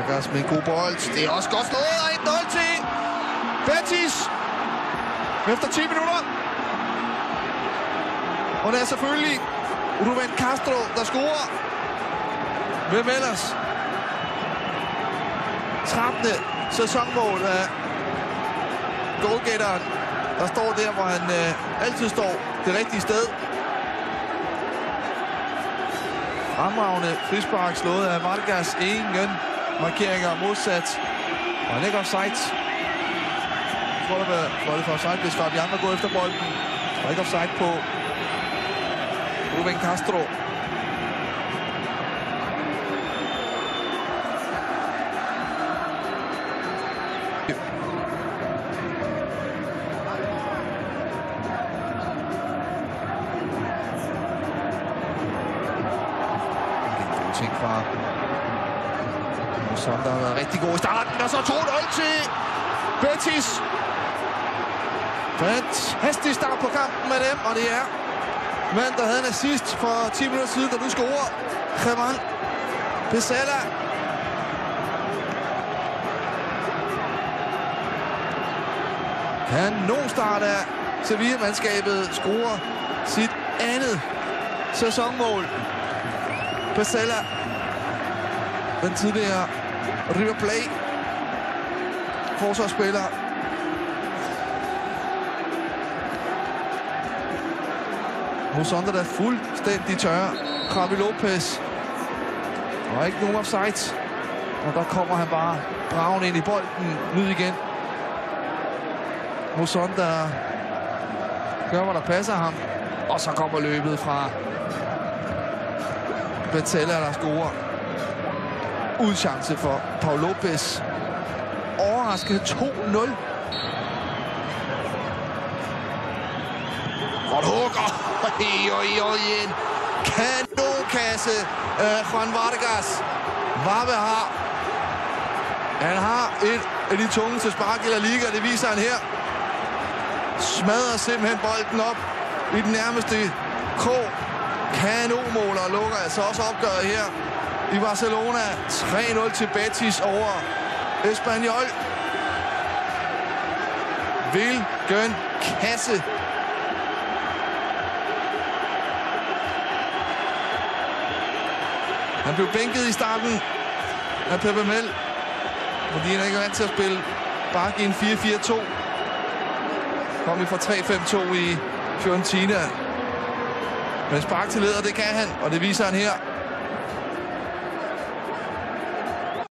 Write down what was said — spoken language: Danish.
Vargas med en god bold. Det er også godt slået. 1-0 til Betis efter 10 minutter. Og det er selvfølgelig Rubén Castro, der scorer. Hvem ellers? 13. sæsonmål af goalgetteren, der står der, hvor han altid står, det rigtige sted. Fremragende frispark slået af Vargas. Ingen markeringer modsat. Og han er ikke offside. Jeg tror, der var fløjtet for offside, hvis Fabian var gået efter bolden. Og ikke offside på Rubén Castro. Ting fra Muson, der har været rigtig god i starten, og så 2-0 til Betis. Fantastisk start på kampen med dem, og det er mand, der havde en assist for 10 minutter siden, der nu scorer. Germán Pesela. Kanonstart af Sevilla-mandskabet, scorer sit andet sæsonmål. Pesela, den tidligere River Plate forsvarsspiller. Muson, der er fuldstændig tørre. Javi Lopez. Og ikke nogen offside. Og der kommer han bare bragende ind i bolden. Nyd igen. Muson, der gør, hvad der passer ham. Og så kommer løbet fra Pesela, der scorer. Uden chance for Pau Lopez. Overraskende 2-0. Godt hugger. En kanonkasse af Juan Vargas. Varve har. Han har et af de tungeste spark i La Liga. Det viser han her. Smadrer simpelthen bolden op i den nærmeste krog. Kanonmål og lukker altså også opgøret her i Barcelona. 3-0 til Betis over Espanyol. Hvilken kasse. Han blev bænket i starten af Pepe Mel, fordi han ikke er vant til at spille bak i en 4-4-2. Kom vi fra 3-5-2 i Fiorentina. Men spark til leder, det kan han, og det viser han her.